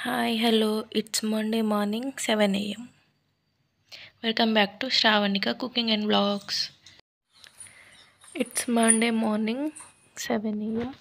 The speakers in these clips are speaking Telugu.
Hi, hello. It's Monday morning, 7 a.m. Welcome back to Shrawanika Cooking and Vlogs. It's Monday morning, 7 a.m.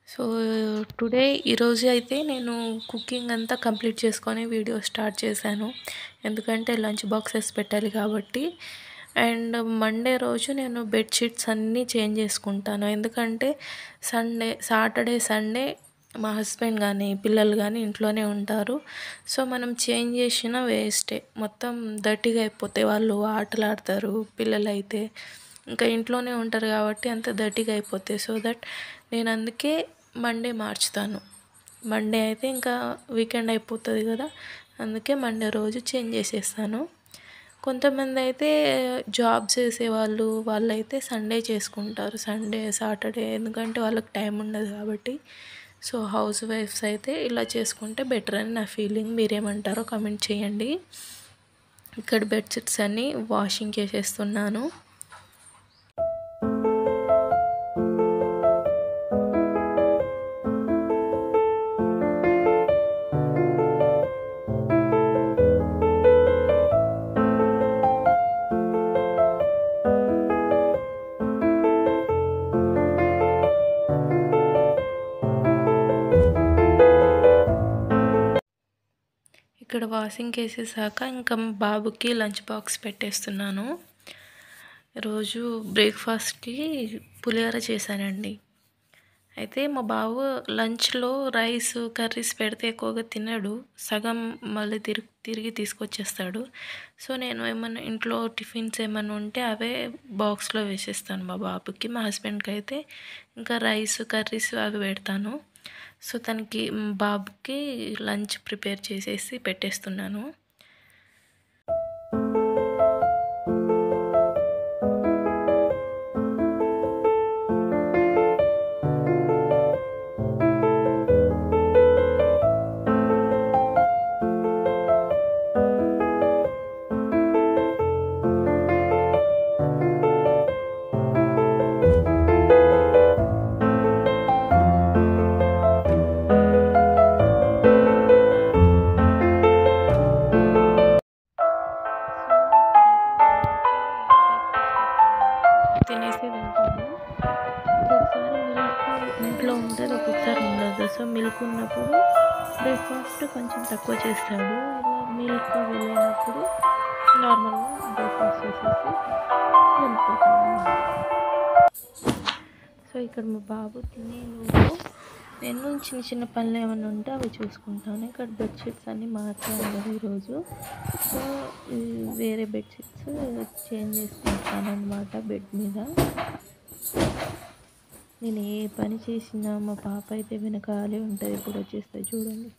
So today ఈరోజు అయితే నేను కుకింగ్ అంతా కంప్లీట్ చేసుకొని వీడియో స్టార్ట్ చేశాను. ఎందుకంటే లంచ్ బాక్సెస్ పెట్టాలి కాబట్టి. అండ్ మండే రోజు నేను బెడ్షీట్స్ అన్నీ చేంజ్ చేసుకుంటాను. ఎందుకంటే సాటర్డే సండే మా హస్బెండ్ కానీ పిల్లలు కానీ ఇంట్లోనే ఉంటారు. సో మనం చేంజ్ చేసిన వేస్టే, మొత్తం దర్టీగా అయిపోతాయి. వాళ్ళు ఆటలు ఆడతారు, పిల్లలు అయితే ఇంకా ఇంట్లోనే ఉంటారు కాబట్టి అంత దర్టీగా అయిపోతాయి. సో దట్ నేను అందుకే మండే మార్చుతాను. మండే అయితే ఇంకా వీకెండ్ అయిపోతుంది కదా, అందుకే మండే రోజు చేంజ్ చేసేస్తాను. కొంతమంది అయితే జాబ్స్ చేసేవాళ్ళు వాళ్ళైతే సండే చేసుకుంటారు, సండే సాటర్డే, ఎందుకంటే వాళ్ళకి టైం ఉండదు కాబట్టి. సో హౌస్ వైఫ్స్ అయితే ఇలా చేసుకుంటే బెటర్ అని నా ఫీలింగ్. మీరేమంటారో కామెంట్ చేయండి. ఇక్కడ బెడ్షీట్స్ అన్నీ వాషింగ్ చేసేస్తున్నాను. ఇక్కడ వాషింగ్ వేసేసాక ఇంకా బాబుకి లంచ్ బాక్స్ పెట్టేస్తున్నాను. రోజు బ్రేక్ఫాస్ట్కి పులిహోర చేశానండి. అయితే మా బాబు లంచ్లో రైస్ కర్రీస్ పెడితే ఎక్కువగా తినడు, సగం మళ్ళీ తిరిగి తీసుకొచ్చేస్తాడు. సో నేను ఏమన్నా ఇంట్లో టిఫిన్స్ ఏమైనా ఉంటే అవే బాక్స్లో వేసేస్తాను మా బాబుకి. మా హస్బెండ్కి అయితే ఇంకా రైస్ కర్రీస్ అవి పెడతాను. సో తనకి బాబుకి లంచ్ ప్రిపేర్ చేసేసి పెట్టేస్తున్నాను. తినేసి వెళ్తాను. ఒక్కొక్కసారి మిల్క్ ఇంట్లో ఉంటుంది, ఒక్కొక్కసారి ఉండదు. సో మిల్క్ ఉన్నప్పుడు బ్రేక్ఫాస్ట్ కొంచెం తక్కువ చేస్తాడు. ఇలా మిల్క్ వెళ్ళినప్పుడు నార్మల్గా బ్రేక్ఫాస్ట్ చేసేసి వెళ్ళిపోతాను. సో ఇక్కడ మా బాబు తినేలోపు నేను చిన్న చిన్న పనులు ఏమైనా ఉంటే అవి చూసుకుంటాను. ఇక్కడ బెడ్షీట్స్ అన్నీ మార్చాను కదా ఈరోజు. సో వేరే బెడ్షీట్స్ చేంజ్ చేసుకుంటాను అన్నమాట బెడ్ మీద. నేను ఏ పని చేసినా మా పాప అయితే వెనకాలే ఉంటుంది. ఇప్పుడు వచ్చేస్తుంది చూడండి.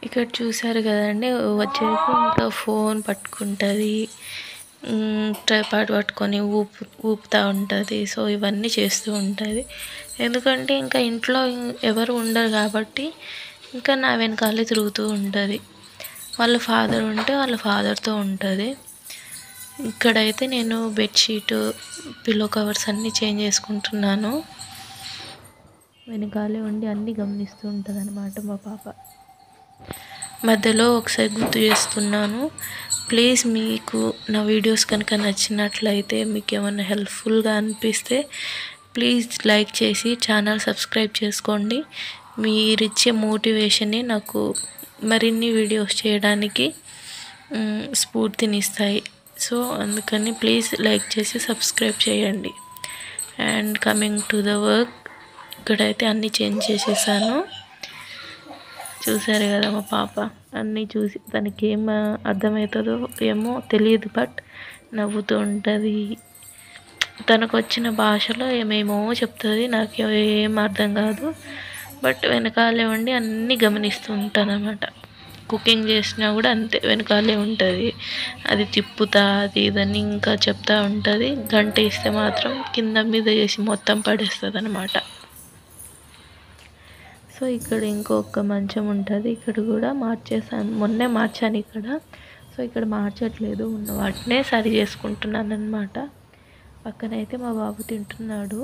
ఇక్కడ చూసారు కదండి, వచ్చేసి ఇంకా ఫోన్ పట్టుకుంటుంది. ట్రైపాడ్ పట్టుకొని ఊపుతూ ఉంటుంది. సో ఇవన్నీ చేస్తూ ఉంటుంది. ఎందుకంటే ఇంకా ఇంట్లో ఎవరు ఉండరు కాబట్టి ఇంకా నా వెనకాలే తిరుగుతూ ఉంటుంది. వాళ్ళ ఫాదర్ ఉంటే వాళ్ళ ఫాదర్తో ఉంటుంది. ఇక్కడైతే నేను బెడ్షీట్, పిల్లో కవర్స్ అన్నీ చేంజ్ చేసుకుంటున్నాను. వెనకాలే ఉండి అన్నీ గమనిస్తూ ఉంటుంది అన్నమాట మా పాప. మధ్యలో ఒకసారి గుర్తు చేస్తున్నాను, ప్లీజ్ మీకు నా వీడియోస్ కనుక నచ్చినట్లయితే, మీకు ఏమైనా హెల్ప్ఫుల్గా అనిపిస్తే ప్లీజ్ లైక్ చేసి ఛానల్ సబ్స్క్రైబ్ చేసుకోండి. మీరిచ్చే మోటివేషనే నాకు మరిన్ని వీడియోస్ చేయడానికి స్ఫూర్తినిస్తాయి. సో అందుకని ప్లీజ్ లైక్ చేసి సబ్స్క్రైబ్ చేయండి. And coming to the work, ఇక్కడైతే అన్నీ చేంజ్ చేసేసాను. చూసారు కదా మా పాప అన్నీ చూసి తనకి ఏం అర్థమవుతుందో ఏమో తెలియదు, బట్ నవ్వుతూ ఉంటుంది. తనకు వచ్చిన భాషలో ఏమేమో చెప్తుంది, నాకు ఏం అర్థం కాదు, బట్ వెనకాలే ఉండి అన్నీ గమనిస్తూ ఉంటాను అన్నమాట. కుకింగ్ చేసినా కూడా అంతే, వెనకాలే ఉంటుంది. అది తిప్పుతా అది ఇదని ఇంకా చెప్తూ ఉంటుంది. గంట వేస్తే మాత్రం కింద మీద చేసి మొత్తం పడేస్తుంది అన్నమాట. సో ఇక్కడ ఇంకొక మంచం ఉంటుంది, ఇక్కడ కూడా మార్చేసాను, మొన్నే మార్చాను ఇక్కడ. సో ఇక్కడ మార్చట్లేదు, ఉన్న వాటినే సరి చేసుకుంటున్నాను అన్నమాట. పక్కనైతే మా బాబు తింటున్నాడు.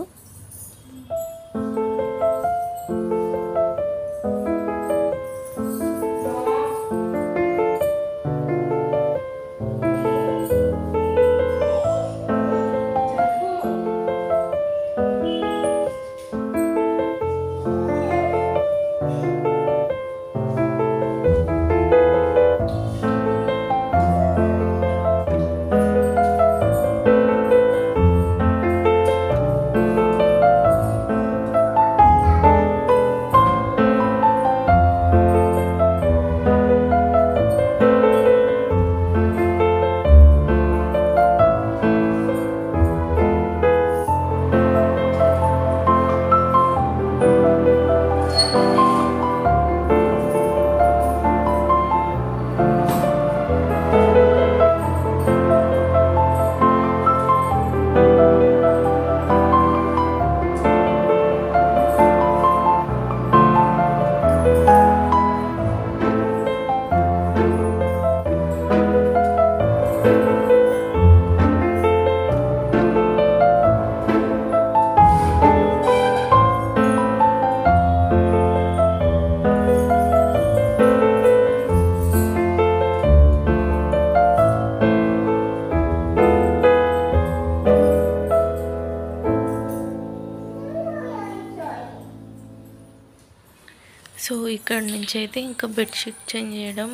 సో ఇక్కడ నుంచి అయితే ఇంకా బెడ్షీట్ చేంజ్ చేయడం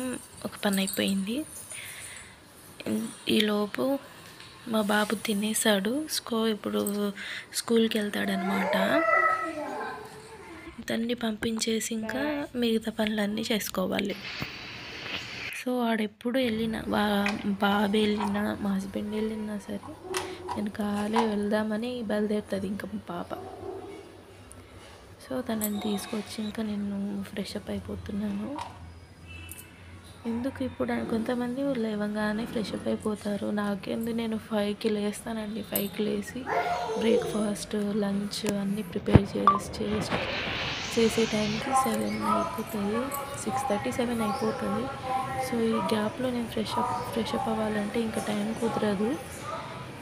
ఒక పని అయిపోయింది. ఈలోపు మా బాబు తినేసాడు. ఇప్పుడు స్కూల్కి వెళ్తాడనమాట. దాన్ని పంపించేసి ఇంకా మిగతా పనులన్నీ చేసుకోవాలి. సో వాడెప్పుడు వెళ్ళినా, బాబు వెళ్ళినా, మా హస్బెండ్ వెళ్ళినా సరే వెనకాలే వెళ్దామని బయలుదేరుతుంది ఇంకా మా పాప. సో తనని తీసుకొచ్చి ఇంకా నేను ఫ్రెష్ అప్ అయిపోతున్నాను. ఎందుకు ఇప్పుడు కొంతమంది లేవగానే ఫ్రెష్ అప్ అయిపోతారు, నాకెందుకు నేను 5కి లేస్తానండి. 5కి లేచి బ్రేక్ఫాస్ట్, లంచ్ అన్నీ ప్రిపేర్ చేసే టైంకి 7 అయిపోతుంది, 6:30, 7 అయిపోతుంది. సో ఈ గ్యాప్లో నేను ఫ్రెష్ అప్ అవ్వాలంటే ఇంకా టైం కుదరదు.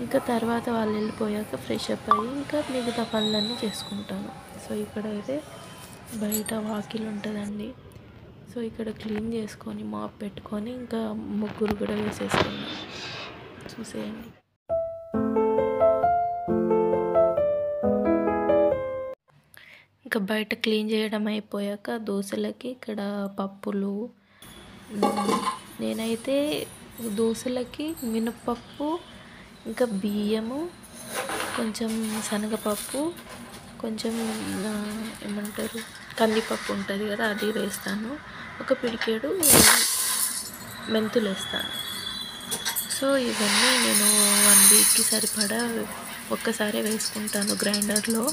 ఇంకా తర్వాత వాళ్ళు వెళ్ళిపోయాక ఫ్రెష్ అప్ అయ్యి ఇంకా మిగతా పనులన్నీ చేసుకుంటాను. సో ఇక్కడైతే బయట వాకిల్ ఉంటుందండి. సో ఇక్కడ క్లీన్ చేసుకొని మాప్ పెట్టుకొని ఇంకా ముగ్గురు కూడా వేసేసుకున్నాం. చూసేయండి. ఇంకా బయట క్లీన్ చేయడం అయిపోయాక దోశలకి ఇక్కడ పప్పులు, నేనైతే దోశలకి మినపప్పు, ఇంకా బియ్యము, కొంచెం శనగపప్పు, కొంచెం ఏమంటారు కందిపప్పు ఉంటుంది కదా, అది వేస్తాను. ఒక పిడికేడు మెంతులు వేస్తాను. సో ఇవన్నీ నేను 1 వీక్కి సరిపడా ఒక్కసారి వేసుకుంటాను గ్రైండర్లో.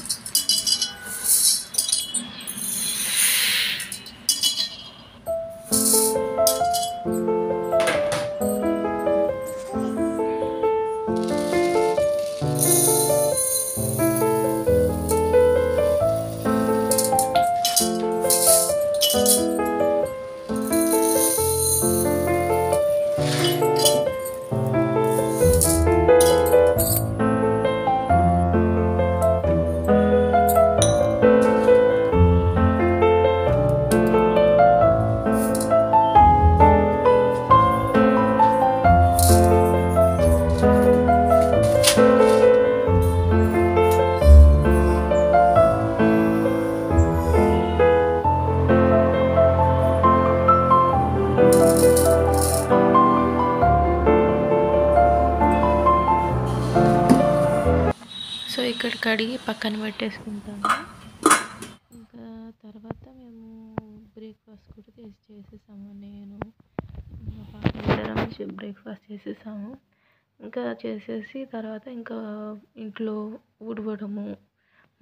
కడిగి పక్కన పెట్టేసుకుంటాను. ఇంకా తర్వాత మేము బ్రేక్ఫాస్ట్ కూడా చేసేసాము. నేను మా పాప ఇద్దరం బ్రేక్ఫాస్ట్ చేసేసాము. ఇంకా చేసేసి తర్వాత ఇంకా ఇంట్లో ఊడవడము,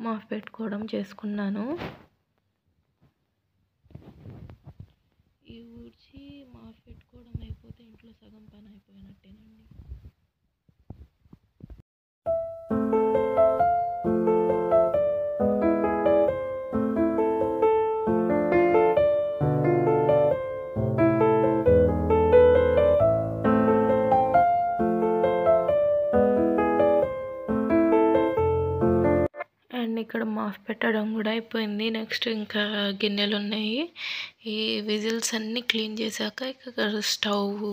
మాప్ పెట్టుకోవడం చేసుకున్నాను. ఈ ఊడ్చి మాప్ పెట్టుకోవడం అయిపోతే ఇంట్లో సగం పని అయిపోయినట్టేనండి. అండ్ ఇక్కడ మాప్ పెట్టడం కూడా అయిపోయింది. నెక్స్ట్ ఇంకా గిన్నెలు ఉన్నాయి. ఈ విజిల్స్ అన్నీ క్లీన్ చేశాక ఇక్కడ స్టవ్,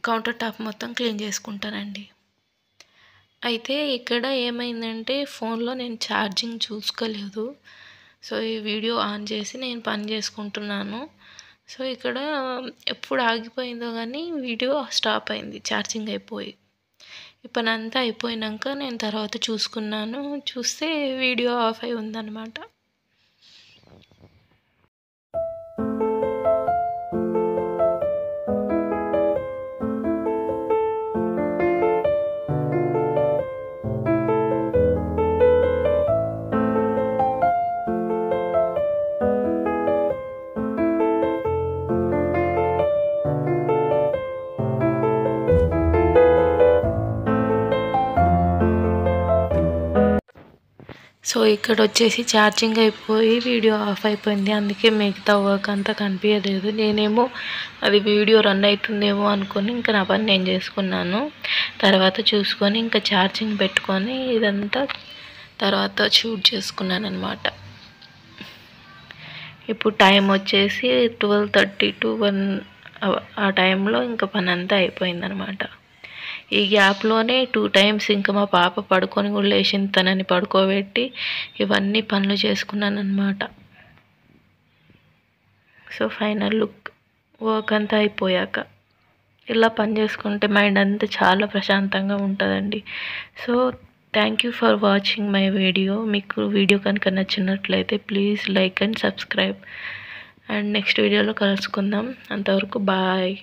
కౌంటర్ టాప్ మొత్తం క్లీన్ చేసుకుంటానండి. అయితే ఇక్కడ ఏమైందంటే ఫోన్లో నేను ఛార్జింగ్ చూసుకోలేదు. సో ఈ వీడియో ఆన్ చేసి నేను పని చేసుకుంటున్నాను. సో ఇక్కడ ఎప్పుడు ఆగిపోయిందో కానీ వీడియో స్టాప్ అయింది ఛార్జింగ్ అయిపోయి. ఈ పని అంతా అయిపోయినాక నేను తర్వాత చూసుకున్నాను. చూస్తే వీడియో ఆఫ్ అయి ఉందన్నమాట. సో ఇక్కడ వచ్చేసి ఛార్జింగ్ అయిపోయి వీడియో ఆఫ్ అయిపోయింది. అందుకే మిగతా వర్క్ అంతా కనిపించలేదు. నేనేమో అది వీడియో రన్ అవుతుందేమో అనుకొని ఇంకా నా పని నేను చేసుకున్నాను. తర్వాత చూసుకొని ఇంకా ఛార్జింగ్ పెట్టుకొని ఇదంతా తర్వాత షూట్ చేసుకున్నాను అనమాట. ఇప్పుడు టైం వచ్చేసి 12:30 to 1 ఆ టైంలో ఇంకా పని అంతా అయిపోయిందనమాట. ఈ గ్యాప్లోనే 2 times ఇంకా మా పాప పడుకొని కూడా లేచింది. తనని పడుకోబెట్టి ఇవన్నీ పనులు చేసుకున్నాను అనమాట. సో ఫైనల్ లుక్ వర్క్ అంతా అయిపోయాక ఇలా పని చేసుకుంటే మైండ్ అంతా చాలా ప్రశాంతంగా ఉంటుందండి. So thank you for watching my video. మీకు వీడియో కనుక నచ్చినట్లయితే please like and subscribe. And next వీడియోలో కలుసుకుందాం. అంతవరకు బాయ్.